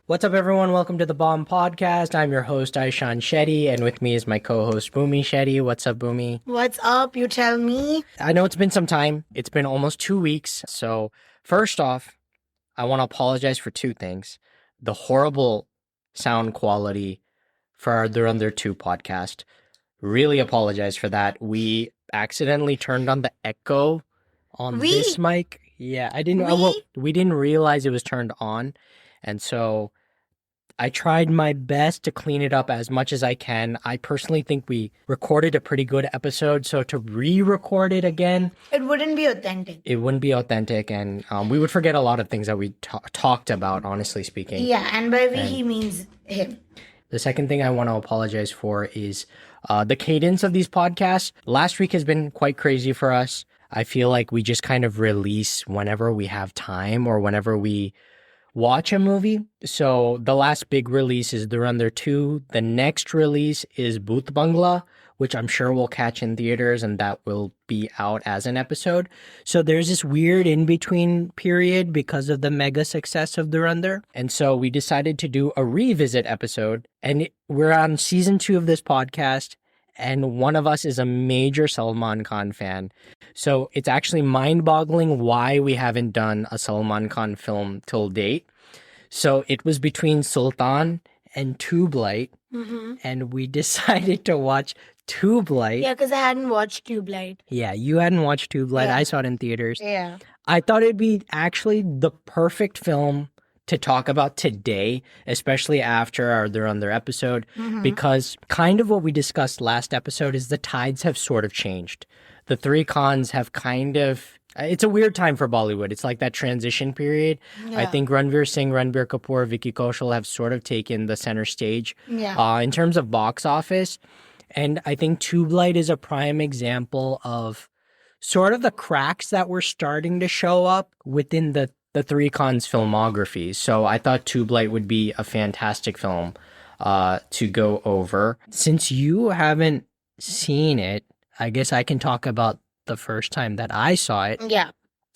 What's up, everyone? Welcome to the BoM Podcast. I'm your host, Aishan Shetty, and with me is my co-host, Bhumi Shetty. What's up, Bhumi? What's up? You tell me. I know it's been some time. It's been almost 2 weeks. So first off, I want to apologize for two things. The horrible sound quality for our They're Under 2 podcast. Really apologize for that. We accidentally turned on the echo on this mic. Yeah, we didn't realize it was turned on. And so I tried my best to clean it up as much as I can. I personally think we recorded a pretty good episode. So to re-record it again, it wouldn't be authentic. It wouldn't be authentic. And we would forget a lot of things that we talked about, honestly speaking. Yeah, and by we, he means him. The second thing I want to apologize for is the cadence of these podcasts. Last week has been quite crazy for us. I feel like we just kind of release whenever we have time or whenever we watch a movie. So the last big release is They're Under 2. The next release is Bhoot Bangla, which I'm sure we'll catch in theaters, and that will be out as an episode. So there's this weird in-between period because of the mega success of They're Under. And so we decided to do a revisit episode, and we're on season 2 of this podcast, and one of us is a major Salman Khan fan. So it's actually mind-boggling why we haven't done a Salman Khan film till date. So it was between Sultan and Tubelight, and we decided to watch Tubelight. Yeah, because I hadn't watched Tubelight. Yeah, you hadn't watched Tubelight. Yeah. I saw it in theaters. Yeah. I thought it'd be actually the perfect film to talk about today, especially after our They're Under episode, because kind of what we discussed last episode is the tides have sort of changed. The three Khans have it's a weird time for Bollywood. It's like that transition period. Yeah. I think Ranveer Singh, Ranbir Kapoor, Vicky Kaushal have sort of taken the center stage in terms of box office. And I think Tubelight is a prime example of sort of the cracks that were starting to show up within the three Khans' filmography. So I thought Tubelight would be a fantastic film to go over. Since you haven't seen it, I guess I can talk about the first time that I saw it. Yeah.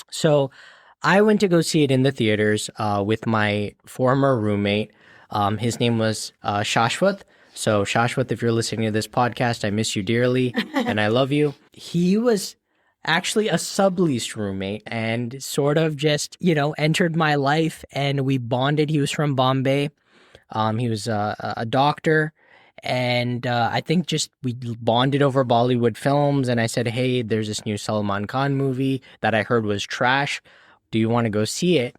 So I went to go see it in the theaters with my former roommate. His name was Shashwat. So Shashwat, if you're listening to this podcast, I miss you dearly and I love you. He was actually a subleased roommate and sort of just, entered my life and we bonded. He was from Bombay. He was a doctor. And I think just we bonded over Bollywood films. And I said, hey, there's this new Salman Khan movie that I heard was trash. Do you want to go see it?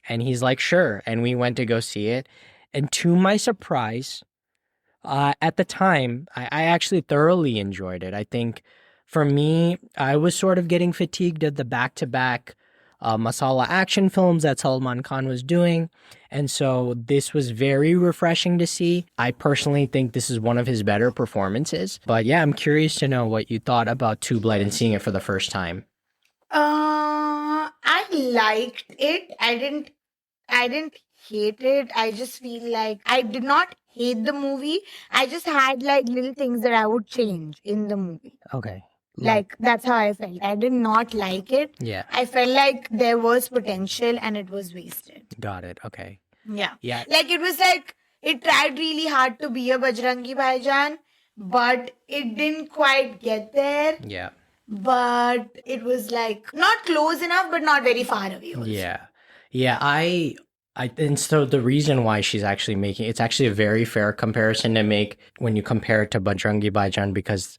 And he's like, sure. And we went to go see it. And to my surprise, at the time, I actually thoroughly enjoyed it. I think for me, I was sort of getting fatigued of the back-to-back masala action films that Salman Khan was doing. And so this was very refreshing to see. I personally think this is one of his better performances. But yeah, I'm curious to know what you thought about Tubelight and seeing it for the first time. I liked it. I didn't hate it. I just feel like I did not hate the movie. I just had like little things that I would change in the movie. Okay. Like, that's how I felt. I did not like it. Yeah. I felt like there was potential and it was wasted. Got it. Okay. Yeah. Yeah. Like, it was like, it tried really hard to be a Bajrangi Bhaijaan, but it didn't quite get there. Yeah. But it was like, not close enough, but not very far away also. Yeah. Yeah. And so the reason why she's actually it's actually a very fair comparison to make when you compare it to Bajrangi Bhaijaan because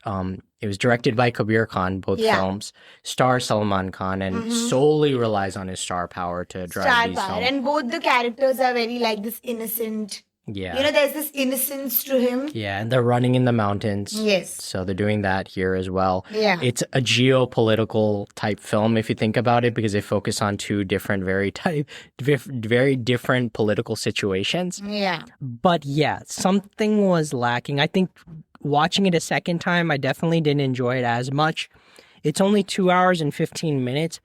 it was directed by Kabir Khan, both films, stars Salman Khan, and solely relies on his star power to drive these films. And both the characters are very like this innocent. Yeah. There's this innocence to him. Yeah, and they're running in the mountains. Yes. So they're doing that here as well. Yeah. It's a geopolitical type film if you think about it because they focus on two different, very different political situations. Yeah. But yeah, something was lacking. I think watching it a second time, I definitely didn't enjoy it as much. It's only 2 hours and 15 minutes.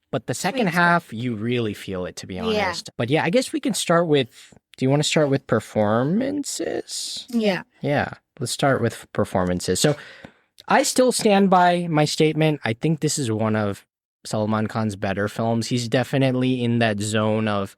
But the second half, you really feel it, to be honest. Yeah. But yeah, I guess we can start with... Do you want to start with performances? Yeah. Yeah, let's start with performances. So I still stand by my statement. I think this is one of Salman Khan's better films. He's definitely in that zone of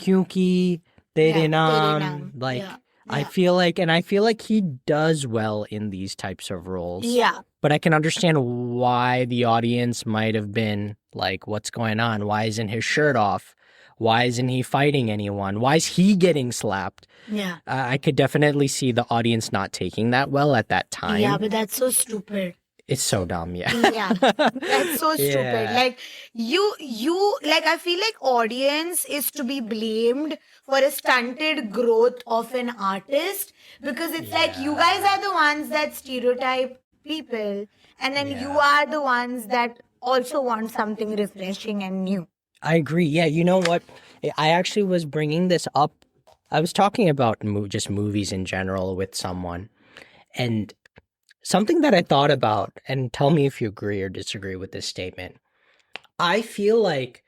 kyunki Tere Tere Naam. Naam. Like, I Yeah. feel like he does well in these types of roles. Yeah. But I can understand why the audience might have been like, what's going on? Why isn't his shirt off? Why isn't he fighting anyone? Why is he getting slapped? Yeah. I could definitely see the audience not taking that well at that time. Yeah, but that's so stupid. It's so dumb, yeah. Yeah. That's so stupid. Yeah. Like like I feel like audience is to be blamed for a stunted growth of an artist because it's like you guys are the ones that stereotype people and then you are the ones that also want something refreshing and new. I agree. Yeah, you know what? I actually was bringing this up. I was talking about just movies in general with someone, and something that I thought about, and tell me if you agree or disagree with this statement. I feel like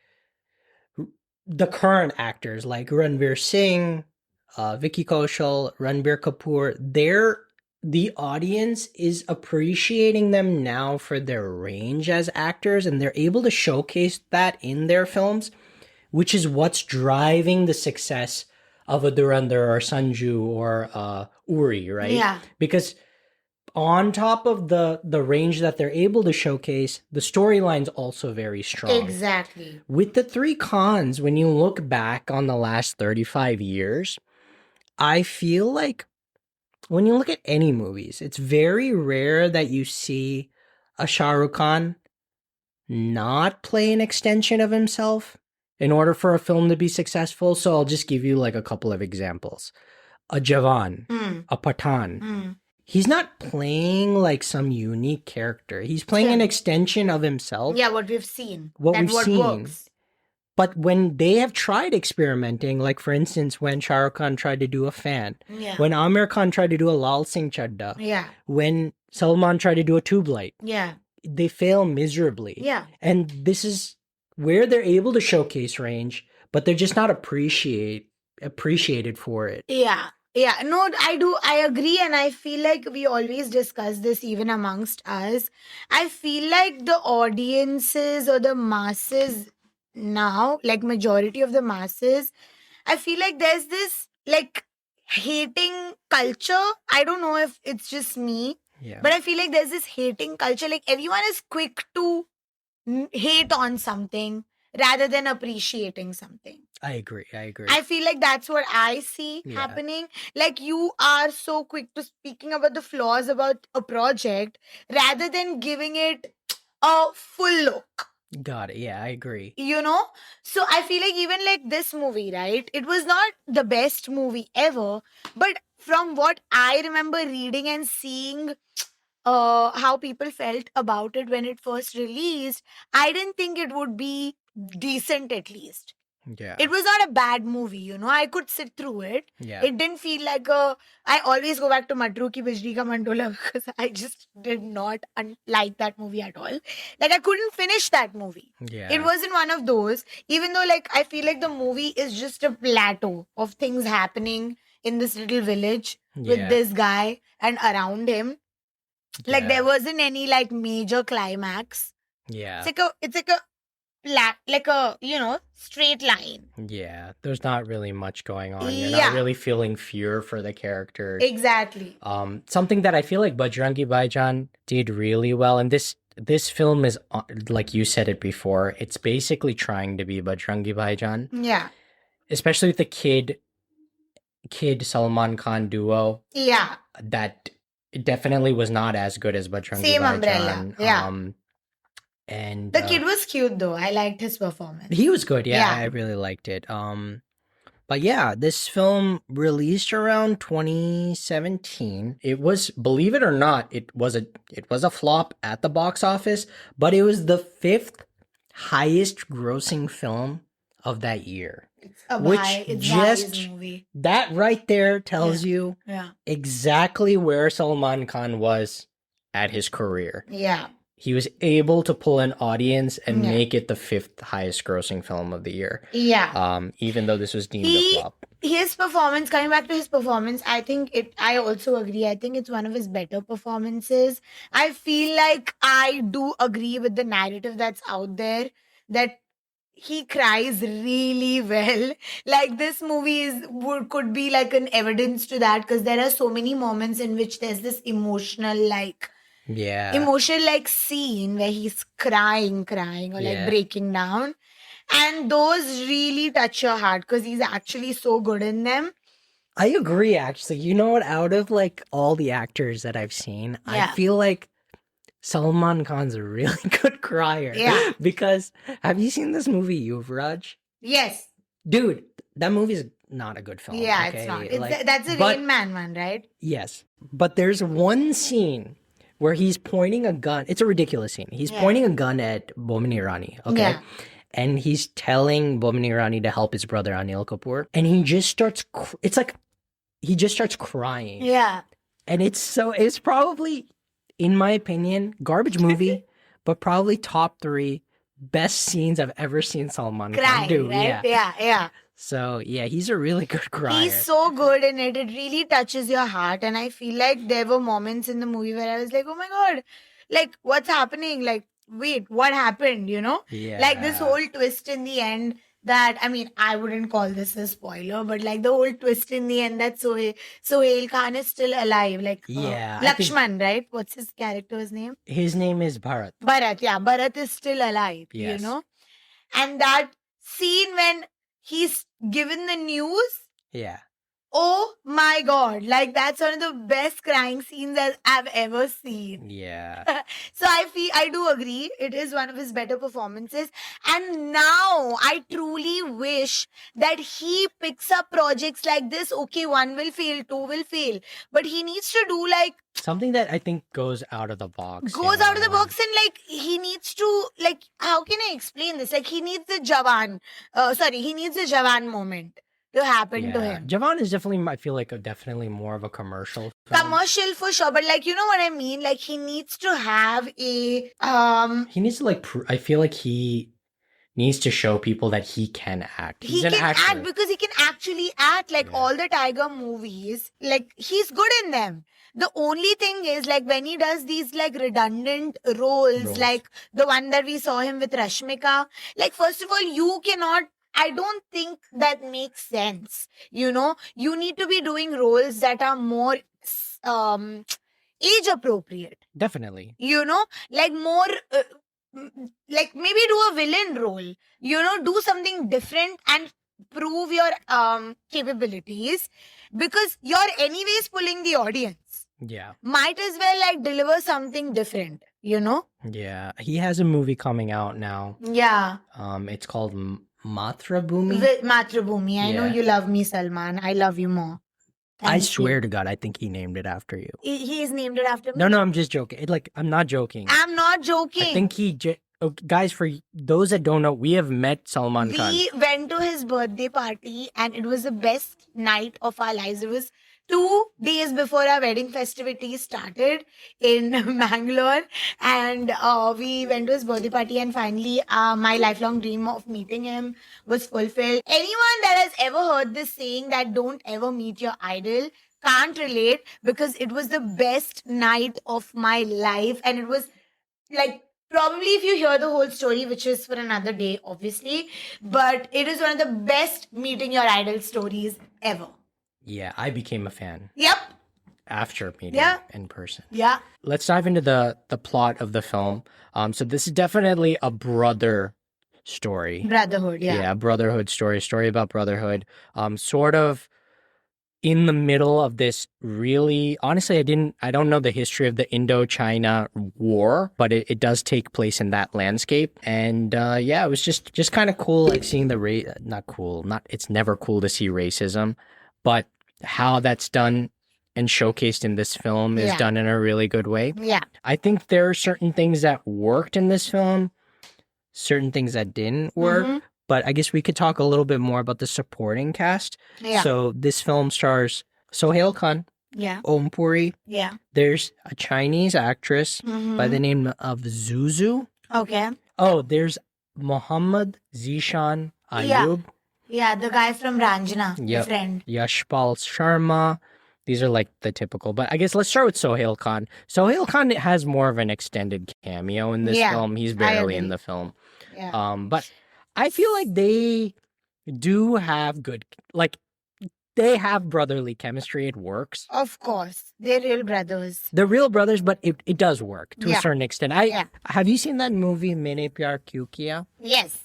the current actors like Ranveer Singh, Vicky Kaushal, Ranbir Kapoor, the audience is appreciating them now for their range as actors, and they're able to showcase that in their films, which is what's driving the success of a Dhurandhar or Sanju or Uri, right? Yeah. Because on top of the range that they're able to showcase, the storyline's also very strong. Exactly. With the three Khans, when you look back on the last 35 years, I feel like when you look at any movies, it's very rare that you see a Shah Rukh Khan not play an extension of himself in order for a film to be successful. So I'll just give you like a couple of examples. A Jawan, a Pathan. He's not playing like some unique character. He's playing an extension of himself. Yeah, what we've seen. What we've seen. Works. But when they have tried experimenting, like for instance, when Shah Rukh Khan tried to do a fan, when Amir Khan tried to do a Lal Singh Chadda, when Salman tried to do a Tubelight, they fail miserably. Yeah. And this is where they're able to showcase range, but they're just not appreciated for it. Yeah. Yeah, no, I agree, and I feel like we always discuss this even amongst us. I feel like the audiences or the masses now, like majority of the masses, I feel like there's this like hating culture. I don't know if it's just me, but I feel like there's this hating culture. Like everyone is quick to hate on something rather than appreciating something. I agree. I feel like that's what I see happening. Like you are so quick to speaking about the flaws about a project rather than giving it a full look. Got it. Yeah, I agree. You know? So I feel like even like this movie, right? It was not the best movie ever. But from what I remember reading and seeing how people felt about it when it first released, I didn't think it would be decent at least. Yeah. It was not a bad movie, you know. I could sit through it. Yeah. It didn't feel like a... I always go back to Matru Ki Bijli Ka Mandola because I just did not like that movie at all. Like, I couldn't finish that movie. Yeah. It wasn't one of those. Even though, like, I feel like the movie is just a plateau of things happening in this little village with this guy and around him. Like, there wasn't any, like, major climax. Yeah. It's like a like a, you know, straight line. Yeah, there's not really much going on. You're not really feeling fear for the characters. Exactly. Something that I feel like Bajrangi Bhaijaan did really well, and this film is, like you said it before, it's basically trying to be Bajrangi Bhaijaan. Yeah. Especially with the kid Salman Khan duo. Yeah. That definitely was not as good as Bajrangi Same Bhaijaan. umbrella. Yeah. And the kid was cute though. I liked his performance. He was good. Yeah, I really liked it. But yeah, this film released around 2017. It was, believe it or not, it was a flop at the box office, but it was the 5th highest grossing film of that year. It's movie. That right there tells you exactly where Salman Khan was at his career. Yeah. He was able to pull an audience and make it the 5th highest grossing film of the year. Yeah. Even though this was deemed a flop. His performance, coming back to his performance, I also agree. I think it's one of his better performances. I feel like I do agree with the narrative that's out there that he cries really well. Like this movie could be like an evidence to that, because there are so many moments in which there's this emotional scene where he's crying or like breaking down, and those really touch your heart because he's actually so good in them. I agree, actually. You know what? Out of like all the actors that I've seen, I feel like Salman Khan's a really good crier. Yeah. Because have you seen this movie, Yuvraj? Yes. Dude, that movie's not a good film. Yeah, okay? it's not. That's a Rain Man one, right? Yes. But there's one scene where he's pointing a gun. It's a ridiculous scene. He's pointing a gun at BoM Rani, okay? Yeah. And he's telling BoM Rani to help his brother Anil Kapoor. And he just starts, it's like, he just starts crying. Yeah. And it's probably, in my opinion, garbage movie, but probably top 3 best scenes I've ever seen Salman Khan do. Right? Yeah. So, yeah, he's a really good crier. He's so good in it. It really touches your heart. And I feel like there were moments in the movie where I was like, oh my God, like, what's happening? Like, wait, what happened? You know? Yeah. Like this whole twist in the end that, I mean, I wouldn't call this a spoiler, but like the whole twist in the end that Sohail Khan is still alive. Like, Laxman, right? What's his character's name? His name is Bharat. Bharat is still alive, you know? And that scene when he's given the news. Yeah. Oh my God. Like that's one of the best crying scenes that I've ever seen. Yeah. So I do agree. It is one of his better performances. And now I truly wish that he picks up projects like this. Okay, 1 will fail, 2 will fail. But he needs to do like something that I think goes out of the box. Out of the box, and like he needs to, like, how can I explain this? Like he needs the Jawan moment to happen to him. Jawan is definitely, I feel like, definitely more of a commercial film. Commercial for sure, but like, you know what I mean? Like he needs to have a he needs to like I feel like he needs to show people that he can act. He can act because he can actually act. Like all the Tiger movies, like he's good in them. The only thing is, like, when he does these, like, redundant roles, like the one that we saw him with Rashmika, like, first of all, I don't think that makes sense. You know, you need to be doing roles that are more age appropriate. Definitely. You know, like more, like maybe do a villain role, you know, do something different and prove your capabilities, because you're anyways pulling the audience. Yeah. Might as well like deliver something different, you know? Yeah. He has a movie coming out now. Yeah. It's called Mathrubhumi. Mathrubhumi. I know you love me, Salman. I love you more. I swear to God, I think he named it after you. He's named it after me? No, I'm just joking. I'm not joking. I'm not joking. I think guys, for those that don't know, we have met Salman Khan. We went to his birthday party and it was the best night of our lives. It was 2 days before our wedding festivities started in Mangalore, and we went to his birthday party, and finally my lifelong dream of meeting him was fulfilled. Anyone that has ever heard this saying that don't ever meet your idol can't relate, because it was the best night of my life, and it was like, probably if you hear the whole story, which is for another day, obviously, but it is one of the best meeting your idol stories ever. Yeah, I became a fan. Yep. After meeting in person. Yeah. Let's dive into the plot of the film. So this is definitely a brother story. Brotherhood, yeah. Yeah, brotherhood story about brotherhood. Sort of in the middle of this really, honestly, I don't know the history of the Indo-China war, but it does take place in that landscape. And it was just kind of cool, like seeing it's never cool to see racism, but how that's done and showcased in this film is done in a really good way. Yeah. I think there are certain things that worked in this film, certain things that didn't work, but I guess we could talk a little bit more about the supporting cast. Yeah. So this film stars Sohail Khan, Om Puri. Yeah. There's a Chinese actress by the name of Zuzu. Okay. Oh, there's Muhammad Zishan Ayub. Yeah, the guy from Ranjana, the friend. Yashpal Sharma. These are like the typical. But I guess let's start with Sohail Khan. Sohail Khan has more of an extended cameo in this film. He's barely in the film. Yeah. But I feel like they do have good, like, they have brotherly chemistry. It works. Of course, they're real brothers. They're real brothers, but it does work to a Yeah. certain extent. Yeah. Have you seen that movie Maine Pyar Kyun Kiya? Yes.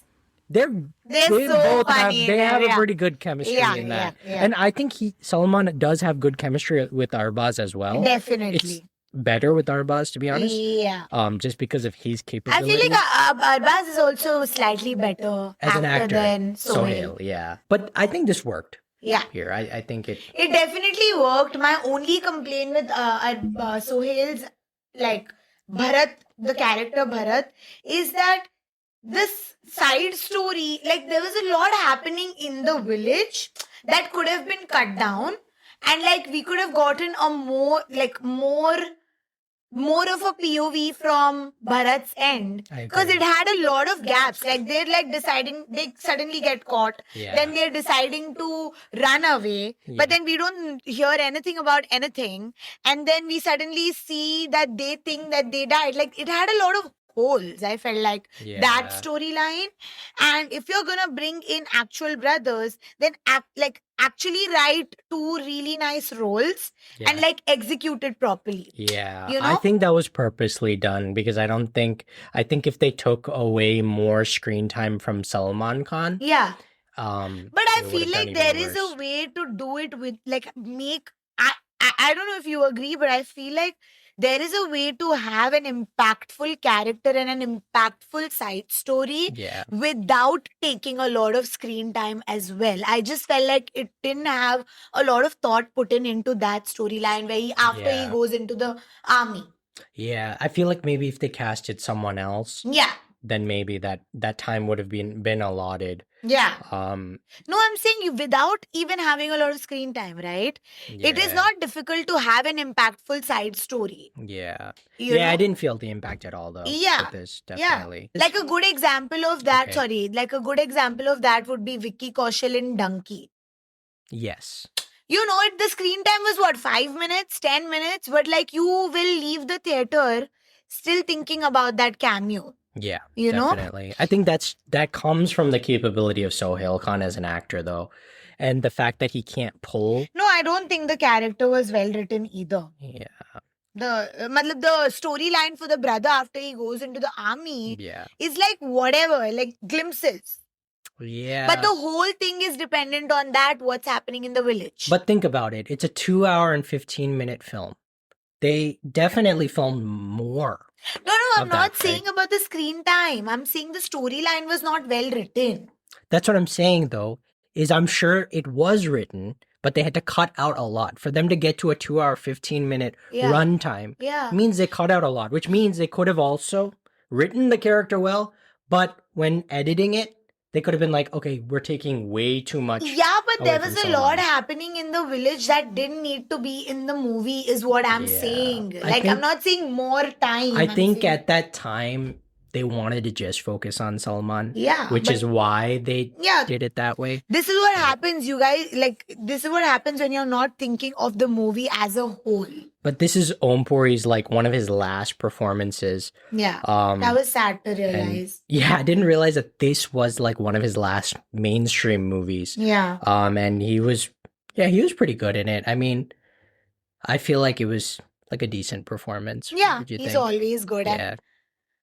They They're so both funny. have a Yeah. pretty good chemistry Yeah, in that. yeah. And I think Salman does have good chemistry with Arbaz as well. Definitely. It's better with Arbaz, to be honest. Yeah. Just because of his I capabilities. feel like Arbaz is also slightly better as an actor than Sohail. yeah. But I think this worked Yeah. here. I think it. It definitely worked. My only complaint with Sohail's, like, Bharat, the character Bharat, is that this side story, like, there was a lot happening in the village that could have been cut down, and like we could have gotten a more of a POV from Bharat's end, I because agree. it had a lot of gaps. Like, they're like deciding, they suddenly get caught, Yeah. then they're deciding to run away, Yeah. but then we don't hear anything about anything, and then we suddenly see that they think that they died. Like, it had a lot of holes, I felt like, Yeah. that storyline. And if you're gonna bring in actual brothers, then actually write two really nice roles Yeah. and like execute it properly. Yeah, You I know? think that was purposely done because I think if they took away more screen time from Salman Khan, Yeah. But I it would feel have done like there even is a worse. way to do it with, like, I don't know if you agree, but I feel like there is a way to have an impactful character and an impactful side story Yeah, without taking a lot of screen time as well. I just felt like it didn't have a lot of thought put into that storyline where after he Yeah. goes into the army. yeah. I feel like maybe if they casted someone else, Yeah. then maybe that time would have been allotted. Yeah. No, No, I'm saying you without even having a lot of screen time, right? It is not difficult to have an impactful side story. Yeah, You yeah. I know? didn't feel the impact at all though. Yeah, with this yeah. definitely. Like a good example of that, Okay. like a good example of that would be Vicky Kaushal in Donkey. Yes. You know, the screen time was what, 5 minutes, 10 minutes, but like you will leave the theater still thinking about that cameo. Yeah, You know? definitely. I think that comes from the capability of Sohail Khan as an actor, though, and the fact that he can't pull. No, I don't think the character was well written either. Yeah, The storyline for the brother after he goes into the army yeah, is like whatever, like glimpses. yeah. But the whole thing is dependent on that, what's happening in the village. But think about it. It's a 2 hour and 15-minute film. They definitely filmed more. no, I'm of not that, saying right? about the screen time. I'm saying the storyline was not well written. That's what I'm saying, though. Is I'm sure it was written, but they had to cut out a lot for them to get to a 2 hour 15-minute Yeah. runtime. Yeah. Means they cut out a lot, which means they could have also written the character well, but when editing it, they could have been like, okay, we're taking way too much. Yeah, but there away was from a lot Salman. happening in the village that didn't need to be in the movie, is what I'm Yeah. saying. I Like, I'm think- not saying more time. I I'm think saying- at that time they wanted to just focus on Salman, Yeah, which but- is why they Yeah. did it that way. This is what happens, you guys. Like, this is what happens when you're not thinking of the movie as a whole. But this is Om Puri's like one of his last performances. Yeah. Um, That was sad to and realize. yeah, I didn't realize that this was like one of his last mainstream movies. Yeah. And he was pretty good in it. I mean, I feel like it was like a decent performance. Yeah. Would you He's think? always good. And Yeah,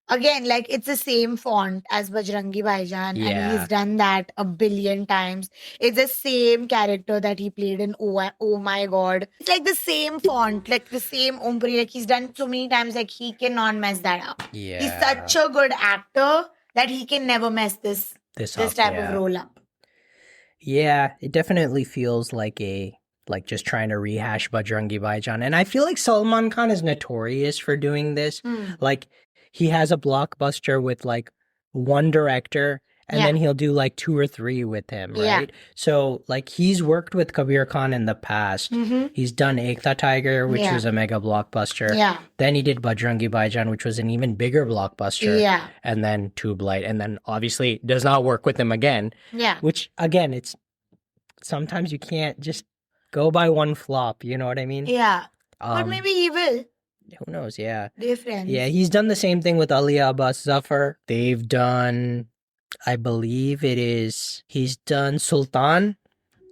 again, like, it's the same font as Bajrangi Bhaijaan, and Yeah. he's done that a billion times. It's the same character that he played in Oh My God. It's like the same font, like the same Om Puri. Like, he's done so many times, like, he cannot mess that up. yeah. He's such a good actor that he can never mess this this type yeah. of role up. Yeah, it definitely feels like just trying to rehash Bajrangi Bhaijaan. And I feel like Salman Khan is notorious for doing this. Like, he has a blockbuster with like one director, and Yeah. then he'll do like 2 or 3 with him, Yeah. right? So like he's worked with Kabir Khan in the past. Mm-hmm. He's done Ekta Tiger, which Yeah. was a mega blockbuster. Yeah. Then he did Bajrangi Bhaijaan, which was an even bigger blockbuster. Yeah. And then Tubelight, and then obviously does not work with him again. Yeah. Which again, it's sometimes you can't just go by one flop. You know what I mean? Yeah. But maybe he will. Who knows? Yeah, They're friends. yeah. He's done the same thing with Ali Abbas Zafar. They've done I believe it is. He's done Sultan,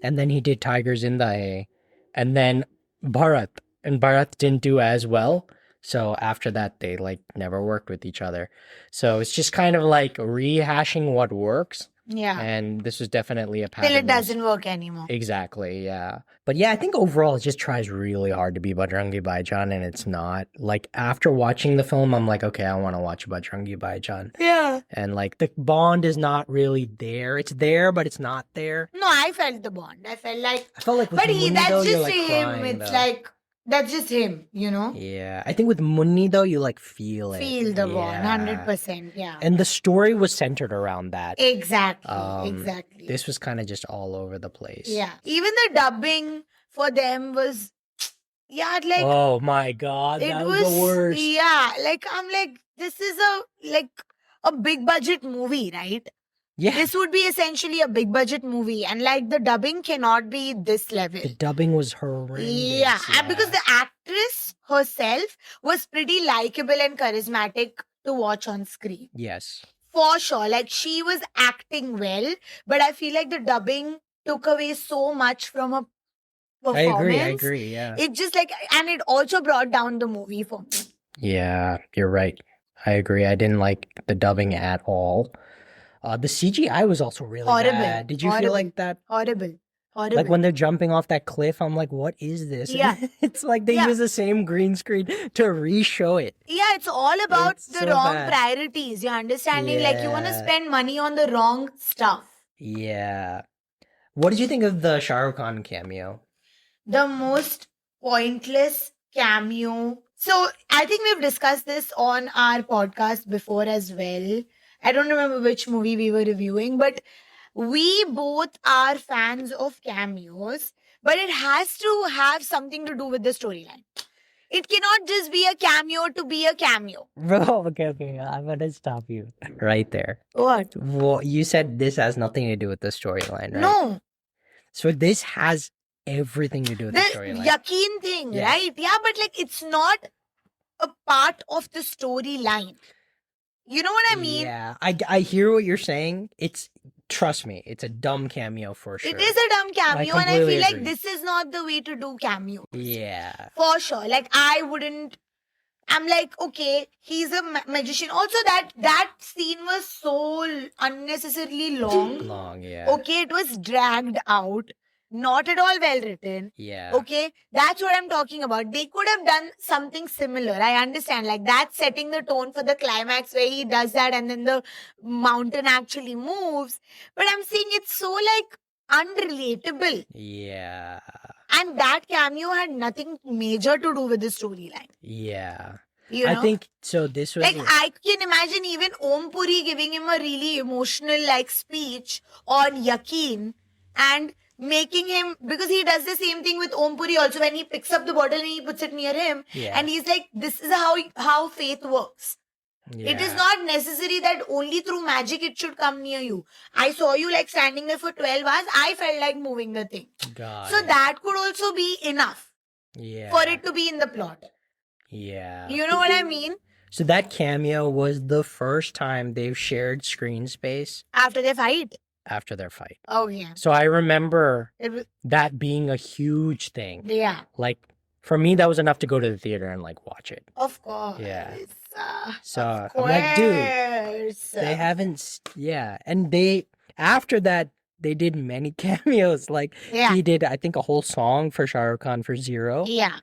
and then he did Tigers in the A, and then Bharat, and Bharat didn't do as well. So after that, they like never worked with each other. So it's just kind of like rehashing what works. Yeah. And this was definitely a pattern. Till it doesn't work anymore. Exactly, yeah. But yeah, I think overall it just tries really hard to be Bajrangi Bhaijaan, and it's not. Like, after watching the film, I'm like, okay, I want to watch Bajrangi Bhaijaan. Yeah. And like, the bond is not really there. It's there, but it's not there. No, I felt the bond. I felt like with but Munni, that's though, just you're like him. crying, It's though. like that's just him, you know? Yeah. I think with Munni, though, you like feel it. Feel the bond, Yeah. 100%. Yeah. And the story was centered around that. Exactly. Exactly. This was kind of just all over the place. Yeah. Even the dubbing for them was yeah, like Oh my god, it that was the worst. Yeah, like I'm like, this is a big budget movie, right? Yeah. This would be essentially a big budget movie, and like the dubbing cannot be this level. The dubbing was horrendous. Yeah, and because the actress herself was pretty likable and charismatic to watch on screen. Yes. For sure. Like, she was acting well, but I feel like the dubbing took away so much from her performance. I agree, yeah. It just like, and it also brought down the movie for me. Yeah, you're right. I agree. I didn't like the dubbing at all. The CGI was also really Horrible. bad. Did you feel Horrible. like that? Horrible. Horrible. Like when they're jumping off that cliff, I'm like, what is this? Yeah. It's like they Yeah. use the same green screen to re-show it. Yeah, it's all about It's the so wrong bad. priorities. You're understanding? Like, you want to Yeah. spend money on the wrong stuff. Yeah. What did you think of the Shah Rukh Khan cameo? The most pointless cameo. So I think we've discussed this on our podcast before as well. I don't remember which movie we were reviewing, but we both are fans of cameos, but it has to have something to do with the storyline. It cannot just be a cameo to be a cameo. Bro, okay, I'm gonna stop you right there. What? Well, you said this has nothing to do with the storyline, right? No. So this has everything to do with The the storyline. Yakin thing, Yes. right? Yeah, but like it's not a part of the storyline. You know what I mean? Yeah, I hear what you're saying. Trust me, it's a dumb cameo for sure. It is a dumb cameo, and I completely feel like agree. this is not the way to do cameos. Yeah. For sure. Like, I'm like, okay, he's a magician. Also, that scene was so unnecessarily long. Long, yeah. Okay, it was dragged out. Not at all well written. Yeah. Okay, that's what I'm talking about. They could have done something similar. I understand. Like, that's setting the tone for the climax where he does that and then the mountain actually moves. But I'm saying it's so, like, unrelatable. Yeah. And that cameo had nothing major to do with the storyline. Yeah. You know? I think so. This was like, I can imagine even Om Puri giving him a really emotional, like, speech on Yakin and making him, because he does the same thing with Om Puri also when he picks up the bottle and he puts it near him. Yeah. And he's like, this is how faith works. It is Yeah. not necessary that only through magic it should come near you. I saw you like standing there for 12 hours. I felt like moving the thing. Got So it. that could also be enough Yeah. for it to be in the plot. Yeah. You know what I mean? So that cameo was the first time they've shared screen space After they fight. after their fight. Oh, yeah. So I remember It was, that being a huge thing. yeah. Like, for me, that was enough to go to the theater and like watch it. Of course. Yeah. Of So I'm like, dude, course. they haven't. Yeah, and after that they did many cameos. Like Yeah. he did, I think, a whole song for Shah Rukh Khan for Zero, Yeah.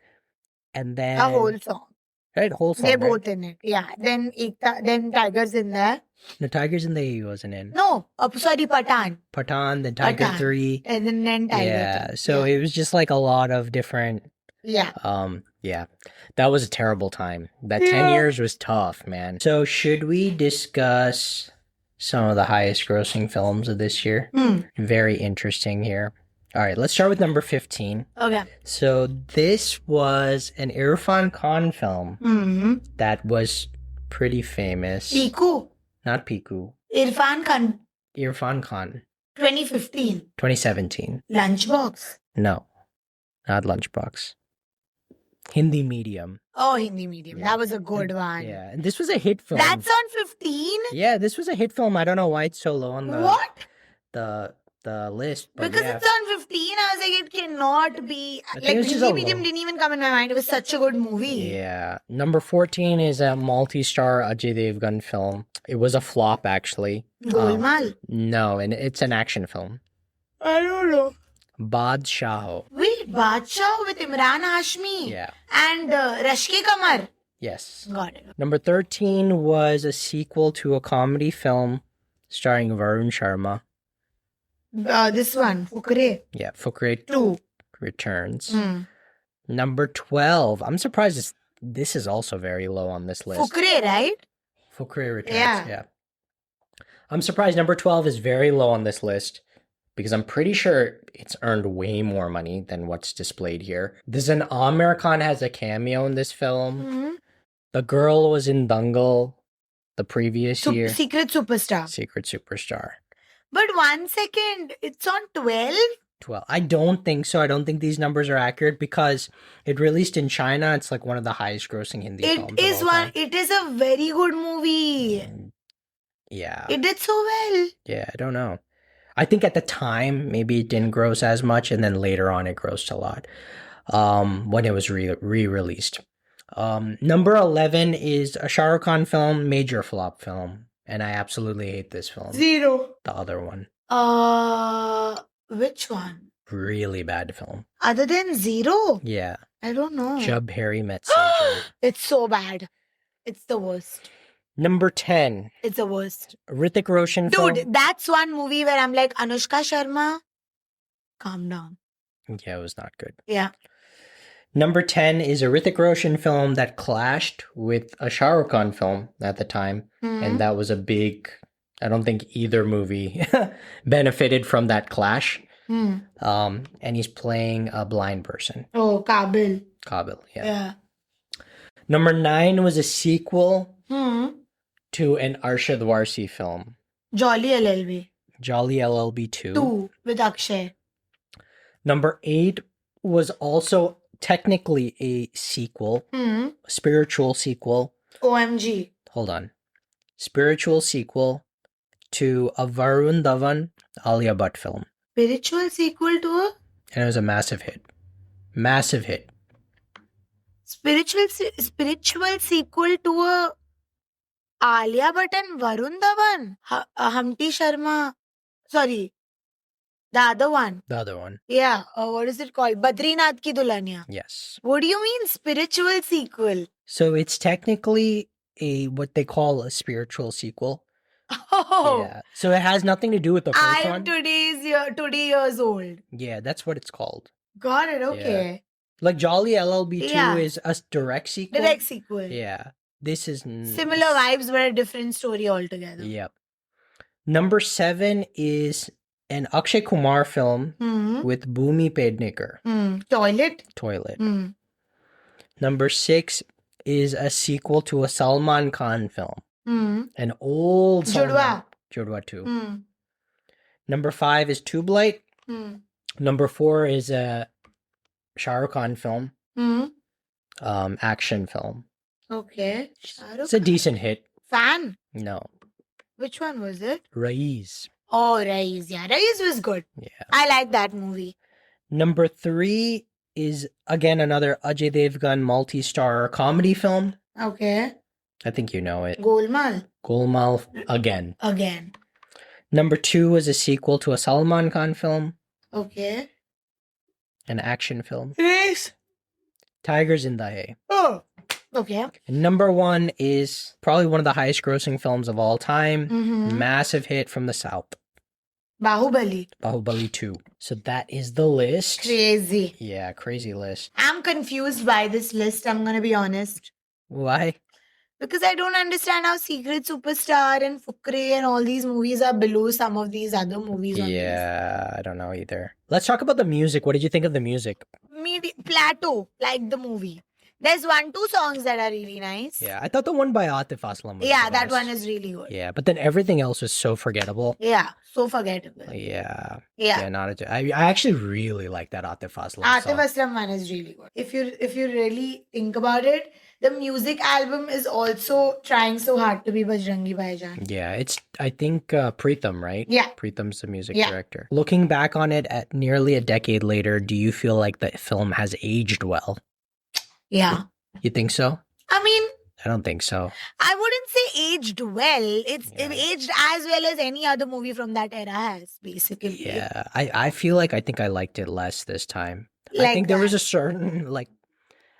and then A whole song. right whole song. They're right? both in it. Yeah. Then Tiger's in there. The Tigers in the he wasn't in. No. Sorry, Patan. Patan, then Tiger Patan. 3. And then Tiger. Yeah, too. so yeah. it was just like a lot of different. Yeah. Yeah, that was a terrible time. That 10 Yeah. years was tough, man. So should we discuss some of the highest grossing films of this year? Very interesting here. All right, let's start with number 15. Okay. So this was an Irfan Khan film Mm-hmm. that was pretty famous. Piku. Not Piku. Irfan Khan. Irfan Khan. 2015. 2017. Lunchbox. No, not Lunchbox. Hindi medium. Oh, Hindi medium. Yeah. That was a good one. Yeah, and this was a hit film. That's on 15? Yeah, this was a hit film. I don't know why it's so low on What? the list. But Because yeah. it's on 15, I was like, it cannot be. I think Like, it's just Hindi a medium low. didn't even come in my mind. It was such a good movie. Yeah. Number 14 is a multi-star Ajay Devgan film. It was a flop, actually. Golmaal. No, and it's an action film. I don't know. Badshah. Wait, Badshah with Imran Hashmi. Yeah. And Rashke Kamar. Yes. Got it. Number 13 was a sequel to a comedy film starring Varun Sharma. This one, Fukre. Yeah, Fukre 2. returns. Hmm. Number 12. I'm surprised this is also very low on this list. Fukre, right? Fukre returns. Yeah. Yeah. I'm surprised number 12 is very low on this list because I'm pretty sure it's earned way more money than what's displayed here. There's an Amir Khan has a cameo in this film. Hmm. The girl was in Dangal the previous year. Secret Superstar. Secret Superstar. But 1 second, it's on 12? 12. I don't think so. I don't think these numbers are accurate because it released in China. It's like one of the highest grossing Hindi films. It is of all time. It is a very good movie. Yeah. It did so well. Yeah, I don't know. I think at the time, maybe it didn't gross as much, and then later on it grossed a lot when it was re-released. Number 11 is a Shah Rukh Khan film, major flop film, and I absolutely hate this film. 0. The other one. Which one? Really bad film. Other than 0? Yeah. I don't know. Jab Harry Met Sejal. It's so bad. It's the worst. Number 10. It's the worst. Hrithik Roshan film. Dude, that's one movie where I'm like, Anushka Sharma, calm down. Yeah, it was not good. Yeah. Number 10 is a Hrithik Roshan film that clashed with a Shah Rukh Khan film at the time. And that was a big... I don't think either movie benefited from that clash. And he's playing a blind person. Oh, Kabil. Kabil, yeah. Yeah. Number 9 was a sequel to an Arshad Warsi film. Jolly LLB. Jolly LLB 2. 2 with Akshay. Number 8 was also technically a sequel, a spiritual sequel. OMG. Hold on. Spiritual sequel to a Varun Dhawan Alia Bhatt film. Spiritual sequel to a? And it was a massive hit. Massive hit. Spiritual sequel to a Alia Bhatt and Varun Dhawan. Humpty Sharma. Sorry. The other one. The other one. Yeah. What is it called? Badrinath Ki Dulhania. Yes. What do you mean spiritual sequel? So it's technically what they call a spiritual sequel. Oh. Yeah. So it has nothing to do with the first I one. am today years old. Yeah, that's what it's called. Got it. Okay. Like Jolly LLB 2 Yeah. is a direct sequel. Direct sequel. Yeah. This is... Similar vibes, but a different story altogether. Yep. Number 7 is an Akshay Kumar film with Bhumi Pednekar. Toilet. Toilet. Number 6 is a sequel to a Salman Khan film. An old Salman. Judwa 2. Number 5 is Tubelight. Number 4 is a Shah Rukh Khan film. Action film. Okay. It's a decent hit. Fan. No. Which one was it? Raiz. Oh, Rais. Yeah, Rais was good. Yeah. I like that movie. Number 3 is again another Ajay Devgan multi-star comedy film. Okay. I think you know it. Golmaal. Golmaal again. Again. Number 2 is a sequel to a Salman Khan film. Okay. An action film. Race. Tigers in the Hay. Oh. Okay. And number 1 is probably one of the highest grossing films of all time. Massive hit from the South. Bahubali. Bahubali 2. So that is the list. Crazy. Yeah, crazy list. I'm confused by this list, I'm gonna be honest. Why? Because I don't understand how Secret Superstar and Fukre and all these movies are below some of these other movies on Yeah, I don't know either. Let's talk about the music. What did you think of the music? Plateau, like the movie. There's 1-2 songs that are really nice. Yeah, I thought the one by Atif Aslam was Yeah, the that best. one is really good. Yeah, but then everything else was so forgettable. Yeah, so forgettable. Yeah. Yeah. I actually really like that Atif Aslam Atif song. Aslam one is really good. If you really think about it, the music album is also trying so hard to be Bajrangi Bhaijaan. Yeah, it's I think Pritam, right? Yeah. Pritam's the music Yeah. director. Looking back on it at nearly a decade later, do you feel like the film has aged well? Yeah. You think so? I mean, I don't think so. I wouldn't say aged well. It's Yeah. aged as well as any other movie from that era has, basically. Yeah, I feel like I think I liked it less this time. I Like think there was that. a certain like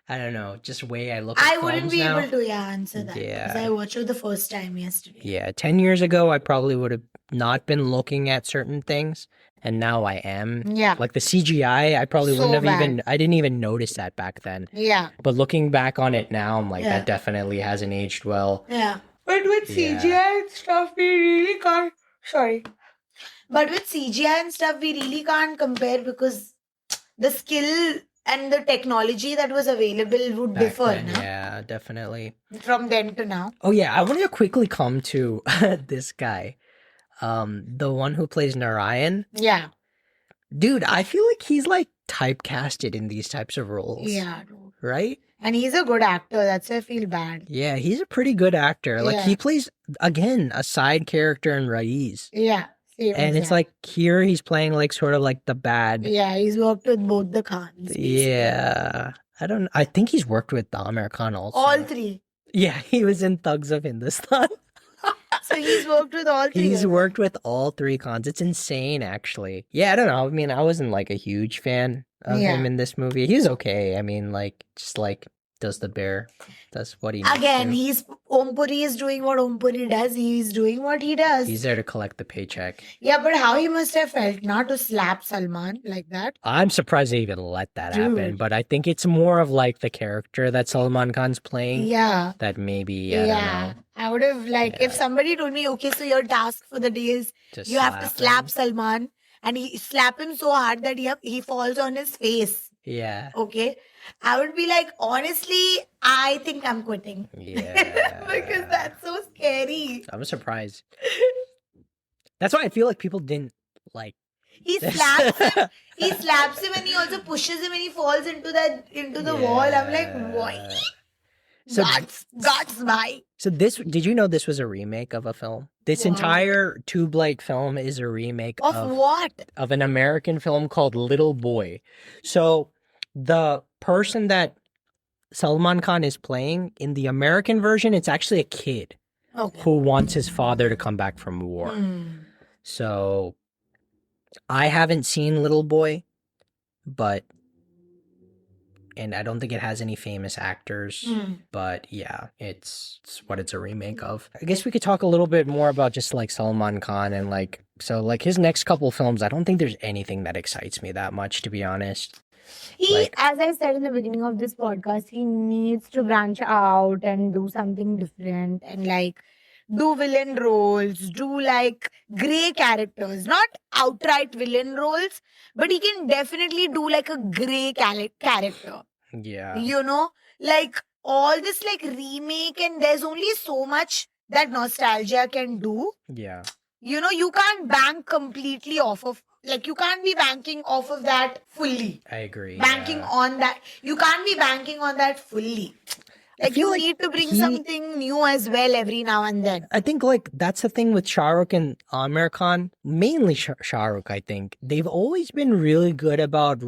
I don't know, just way I look at I films wouldn't be now. able to answer that because Yeah. I watched it the first time yesterday. Yeah, 10 years ago I probably would have not been looking at certain things, and now I am. Yeah. Like the CGI, I probably So wouldn't have bad. I didn't even notice that back then. Yeah. But looking back on it now, I'm like, Yeah. that definitely hasn't aged well. Yeah. But with Yeah. CGI and stuff, we really can't. Sorry. But with CGI and stuff, we really can't compare because the skill and the technology that was available would Back differ then, no? yeah, definitely. From then to now. Oh yeah, I want to quickly come to this guy. The one who plays Narayan. Yeah. Dude, I feel like he's like typecasted in these types of roles. Yeah. Right? And he's a good actor. That's why I feel bad. Yeah, he's a pretty good actor. Like Yeah. he plays again a side character in Raiz. Yeah. Same And as it's that. like here he's playing like sort of like the bad. Yeah, he's worked with both the Khans. basically. Yeah. I think he's worked with Amir Khan also. All three. Yeah, he was in Thugs of Hindustan. So he's worked with all three. He's of them. worked with all three Khans. It's insane, actually. Yeah, I don't know. I mean, I wasn't like a huge fan of Yeah. him in this movie. He's okay. I mean, like, just like does the bear. That's what he needs Again, to. he's Om Puri is doing what Om Puri does. He's doing what he does. He's there to collect the paycheck. Yeah, but how he must have felt not to slap Salman like that. I'm surprised they even let that happen, Dude. but I think it's more of like the character that Salman Khan's playing Yeah. that maybe, I don't know, I would have like if somebody told me, okay, so your task for the day is just you have to slap him. Salman and he slap him so hard that he falls on his face. Yeah. Okay. I would be like, honestly, I think I'm quitting. Yeah. Because that's so scary. I'm surprised. That's why I feel like people didn't like He this. slaps him. He slaps him and he also pushes him and he falls into the wall. I'm like, what? So- Guts, bye. So did you know this was a remake of a film? This Wow. entire Tubelight film is a remake Of what? of an American film called Little Boy. So the person that Salman Khan is playing in the American version, it's actually a kid Okay. who wants his father to come back from war. Hmm. So I haven't seen Little Boy, and I don't think it has any famous actors. Hmm. But yeah, it's what it's a remake of. I guess we could talk a little bit more about just like Salman Khan and like his next couple films. I don't think there's anything that excites me that much, to be honest. As I said in the beginning of this podcast, he needs to branch out and do something different and like do villain roles, do like grey characters, not outright villain roles, but he can definitely do like a grey character. Yeah. You know, like all this like remake, and there's only so much that nostalgia can do. Yeah. You know, you can't bank completely off of, like, you can't be banking off of that fully. I agree. Banking yeah. on that. You can't be banking on that fully. Like, feel you like need to bring he- something new as well every now and then. I think like that's the thing with Shah Rukh and Amir Khan, mainly Shah Rukh, I think. They've always been really good about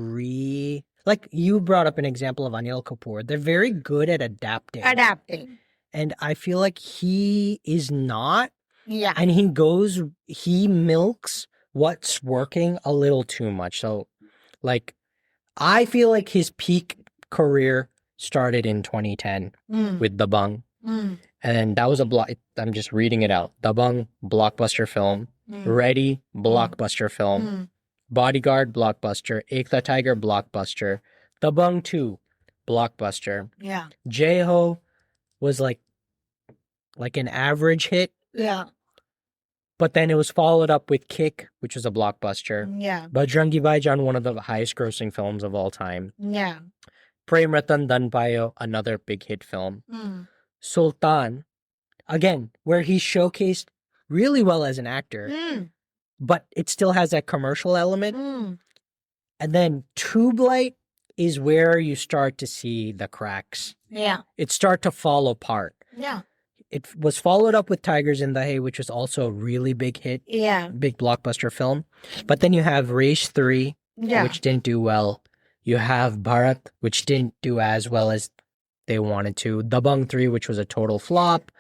like you brought up an example of Anil Kapoor. They're very good at adapting. Adapting. And I feel like he is not. Yeah. And he milks what's working a little too much. So like I feel like his peak career started in 2010 Mm. with The Bung. Mm. And that was I'm just reading it out. The Bung, blockbuster film. Mm. Ready, blockbuster film. Mm. Bodyguard, blockbuster. Ek Tha Tiger, blockbuster. The Bung 2, blockbuster. Yeah. J-Ho was like an average hit, Yeah. but then it was followed up with Kick, which was a blockbuster. Yeah. Bajrangi Bhaijaan, one of the highest grossing films of all time. Yeah. Prem Ratan Dhanpayo, another big hit film. Sultan, again, where he's showcased really well as an actor, but it still has that commercial element. And then Tubelight is where you start to see the cracks. Yeah. It start to fall apart. Yeah. It was followed up with Tigers in the Hay, which was also a really big hit. Yeah. Big blockbuster film. But then you have Race 3, which didn't do well. You have Bharat, which didn't do as well as they wanted to. Dabang 3, which was a total flop.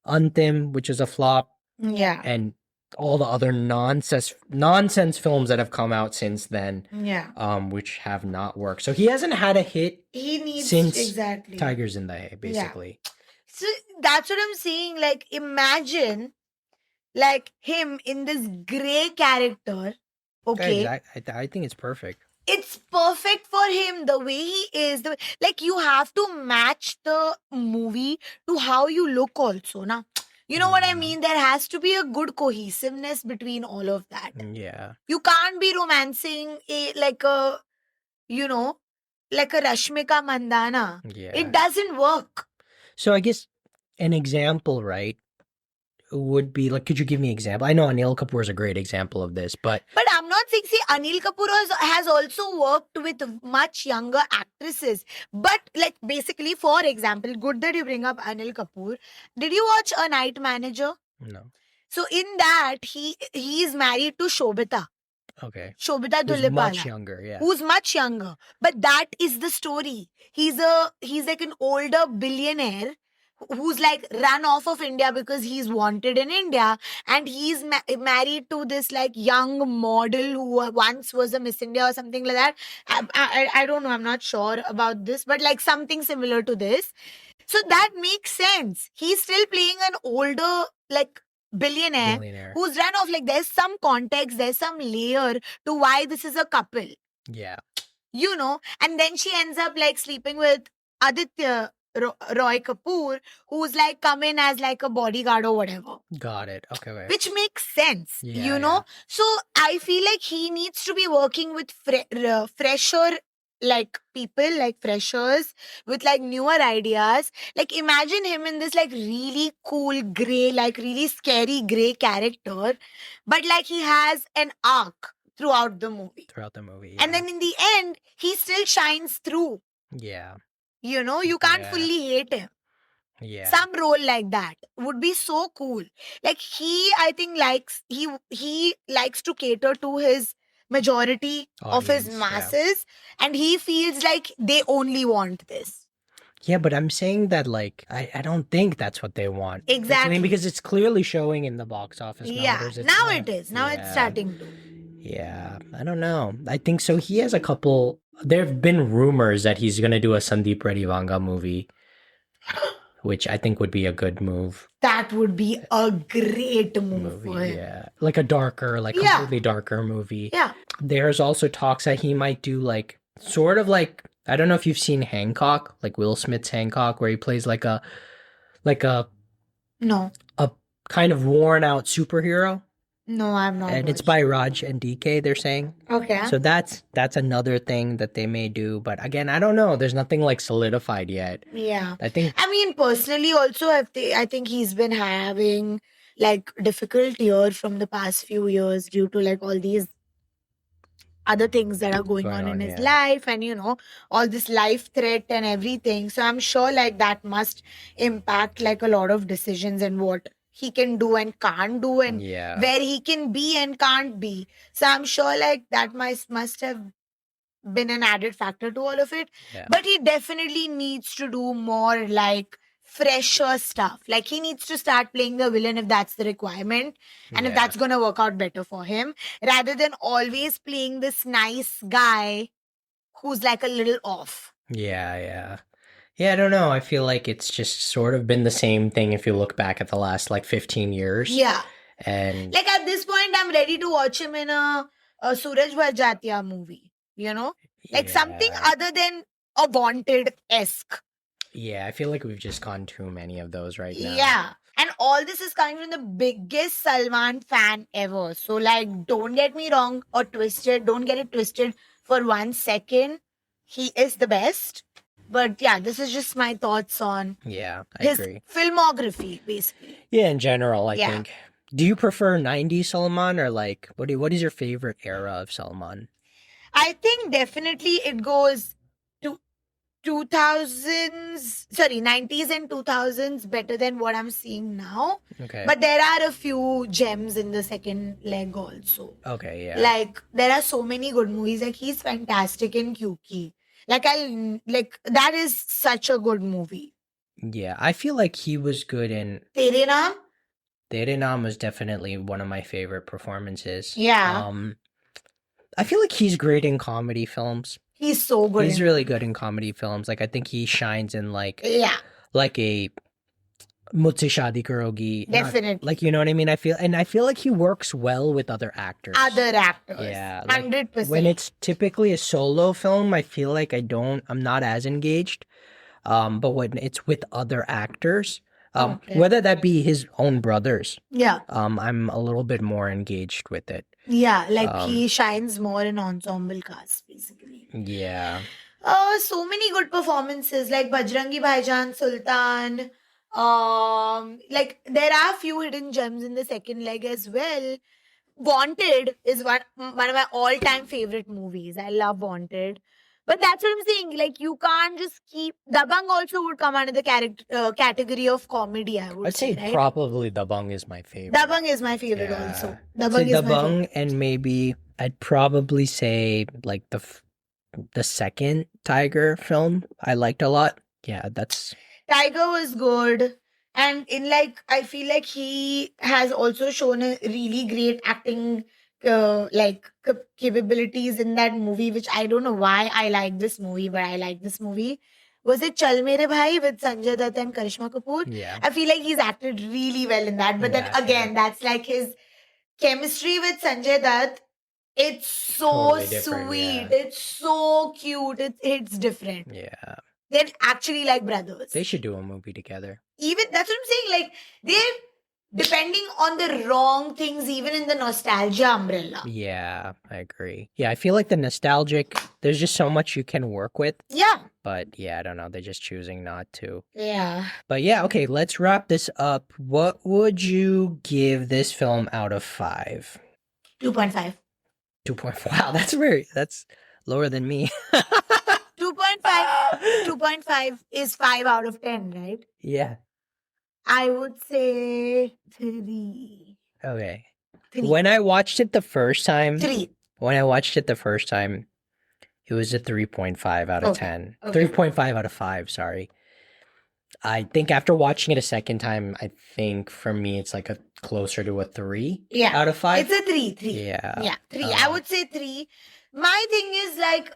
Antim, which is a flop. Yeah. And all the other nonsense films that have come out since then, which have not worked. So he hasn't had a hit since Tigers in the Hay, basically. Yeah. So that's what I'm saying. Like, imagine, like, him in this grey character. Okay. I think it's perfect. It's perfect for him the way he is. Like, you have to match the movie to how you look also, na? You know what I mean? There has to be a good cohesiveness between all of that. Yeah. You can't be romancing like a Rashmika Mandana. Yeah. It doesn't work. So I guess an example, right, would be like, could you give me an example? I know Anil Kapoor is a great example of this, but I'm not saying, see, Anil Kapoor has also worked with much younger actresses. But like, basically, for example, good that you bring up Anil Kapoor. Did you watch A Night Manager? No. So in that, he is married to Shobita. Okay. Shobita Who's Dulipala. much younger, yeah. Who's much younger. But that is the story. He's like an older billionaire who's like run off of India because he's wanted in India, and he's married to this like young model who once was a Miss India or something like that. I don't know, I'm not sure about this, but like something similar to this. So that makes sense. He's still playing an older like billionaire who's run off. Like, there's some context, there's some layer to why this is a couple. Yeah. You know, and then she ends up like sleeping with Aditya Roy Kapoor, who's like come in as like a bodyguard or whatever. Got it. Okay. Which makes sense, you know. So I feel like he needs to be working with fresher like people, like freshers with like newer ideas. Like, imagine him in this like really cool grey, like really scary grey character, but like he has an arc throughout the movie. And then in the end, he still shines through. Yeah. You know, you can't fully hate him. Yeah. Some role like that would be so cool. Like, I think he likes to cater to his majority of his masses, and he feels like they only want this. Yeah, but I'm saying that, like, I don't think that's what they want. Exactly. I mean, because it's clearly showing in the box office numbers. Yeah, now it is. Now it's starting to. Yeah, I don't know. I think so. He has a couple. There have been rumors that he's going to do a Sandeep Reddy Vanga movie, which I think would be a good move. That would be a great move for him. Yeah, like a darker, like completely darker movie. Yeah. There's also talks that he might do like, sort of like, I don't know if you've seen Hancock, like Will Smith's Hancock, where he plays like a kind of worn out superhero. No, I'm not. And it's by Raj and DK, they're saying. Okay. So that's another thing that they may do. But again, I don't know. There's nothing like solidified yet. Yeah. I mean, personally also, I think he's been having like difficult year from the past few years due to like all these other things that are going on in his life, and you know, all this life threat and everything. So I'm sure like that must impact like a lot of decisions and what he can do and can't do, and where he can be and can't be. So I'm sure like that must have been an added factor to all of it. But he definitely needs to do more like fresher stuff. Like, he needs to start playing the villain if that's the requirement, and if that's gonna work out better for him, rather than always playing this nice guy who's like a little off. Yeah, I don't know. I feel like it's just sort of been the same thing if you look back at the last like 15 years. Yeah. And like at this point, I'm ready to watch him in a Suraj Bhajatiya movie, you know? Like something other than a Wanted-esque. Yeah, I feel like we've just gone too many of those right now. Yeah. And all this is coming from the biggest Salman fan ever. So like, don't get me wrong or twisted. Don't get it twisted for 1 second. He is the best. But yeah, this is just my thoughts on Yeah, I his agree. filmography, basically. Yeah, in general, I Yeah. think. Do you prefer 90s Salman or like what is your favorite era of Salman? I think definitely it goes to 90s and 2000s better than what I'm seeing now. Okay. But there are a few gems in the second leg also. Okay, yeah. Like there are so many good movies. Like he's fantastic in Kyuki. That is such a good movie. Yeah, I feel like he was good in Tere Naam? Tere Naam was definitely one of my favorite performances. Yeah. I feel like he's great in comedy films. He's so good. He's really good in comedy films. Like I think he shines in like a Mujhse Shaadi Karogi. Definitely. Like you know what I mean? I feel like he works well with other actors. Yeah. Like 100%. When it's typically a solo film, I feel like I'm not as engaged. But when it's with other actors, whether that be his own brothers, I'm a little bit more engaged with it. Yeah, like he shines more in ensemble cast, basically. Yeah. So many good performances like Bajrangi Bhaijaan, Sultan. Like there are few hidden gems in the second leg as well. Wanted is one of my all-time favorite movies. I love Wanted. But that's what I'm saying. Like, you can't just keep... Dabang also would come under the category of comedy, I would I'd say right? probably Dabang is my favorite. Dabang is my favorite also. Dabang and maybe I'd probably say like the second Tiger film I liked a lot. Yeah, that's... Tiger was good. And I feel like he has also shown a really great acting capabilities in that movie, which I don't know why I like this movie, but I like this movie. Was it Chal Mere Bhai with Sanjay Dutt and Karishma Kapoor? Yeah. I feel like he's acted really well in that. But then again, that's like his chemistry with Sanjay Dutt. It's so totally sweet. Yeah. It's so cute. It's different. Yeah. They're actually like brothers. They should do a movie together. Even that's what I'm saying. Like they're depending on the wrong things, even in the nostalgia umbrella. Yeah, I agree. Yeah, I feel like the nostalgic, there's just so much you can work with. Yeah. But yeah, I don't know. They're just choosing not to. Yeah. But yeah, okay, let's wrap this up. What would you give this film out of 5? 2.5. 2.5. Wow, that's lower than me. 2.5 is 5 out of 10, right? Yeah. I would say 3. Okay. 3. When I watched it the first time, 3. When I watched it the first time, it was a 3.5 out of 10. Okay. 3.5 out of 5, sorry. I think after watching it a second time, I think for me it's like closer to a 3 out of 5. It's a 3. Yeah. Yeah, 3. I would say 3. My thing is like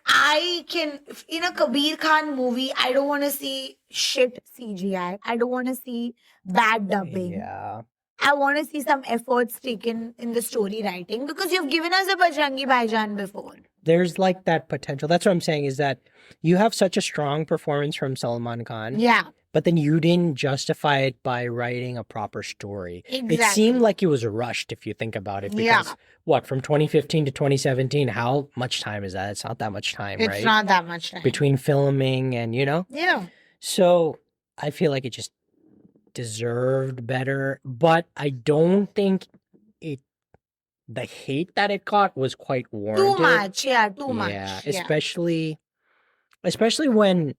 I can, in a Kabir Khan movie, I don't want to see shit CGI. I don't want to see bad dubbing. Yeah. I want to see some efforts taken in the story writing because you've given us a Bajrangi Bhaijaan before. There's like that potential. That's what I'm saying is that you have such a strong performance from Salman Khan. Yeah. But then you didn't justify it by writing a proper story. Exactly. It seemed like it was rushed if you think about it. Because from 2015 to 2017, how much time is that? It's not that much time, right? It's not that much time. Between filming and, Yeah. So I feel like it just deserved better. But I don't think the hate that it got was quite warranted. Too much. Yeah, too much. Yeah, especially when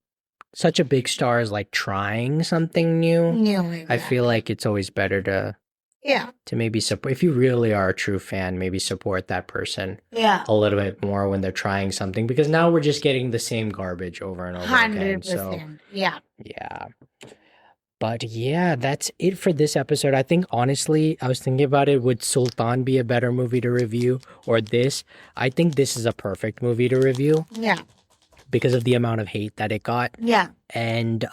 such a big star is like trying something new. Exactly. I feel like it's always better to maybe support, if you really are a true fan, maybe support that person a little bit more when they're trying something, because now we're just getting the same garbage over and over 100%. again. So yeah. But yeah, that's it for this episode. I think honestly, I was thinking about it. Would Sultan be a better movie to review or this? I think this is a perfect movie to review. Yeah. Because of the amount of hate that it got. Yeah. And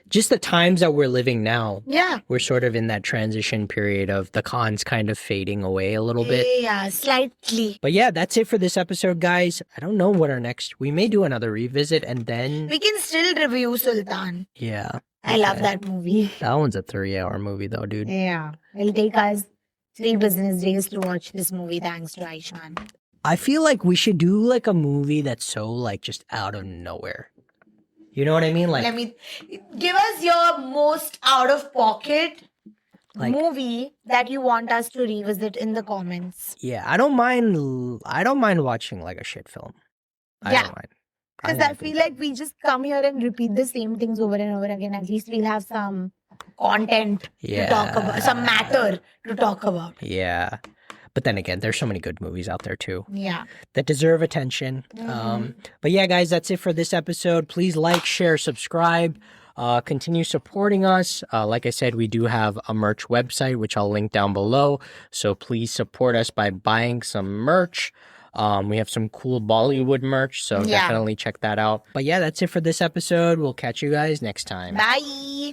just the times that we're living now. Yeah. We're sort of in that transition period of the Khans kind of fading away a little bit. Yeah, slightly. But yeah, that's it for this episode, guys. I don't know what our next... We may do another revisit and then... We can still review Sultan. Yeah. I love that movie. That one's a 3-hour movie though, dude. Yeah. It'll take us 3 business days to watch this movie thanks to Aishan. I feel like we should do like a movie that's so like just out of nowhere. You know what I mean? Like, Let me give us your most out of pocket movie that you want us to revisit in the comments. yeah, I don't mind watching like a shit film. I don't mind. Because I feel like we just come here and repeat the same things over and over again. At least we'll have some content to talk about, some matter to talk about. Yeah. But then again, there's so many good movies out there too. Yeah. That deserve attention. But yeah, guys, that's it for this episode. Please like, share, subscribe. Continue supporting us. Like I said, we do have a merch website, which I'll link down below. So please support us by buying some merch. We have some cool Bollywood merch, so definitely check that out. But yeah, that's it for this episode. We'll catch you guys next time. Bye.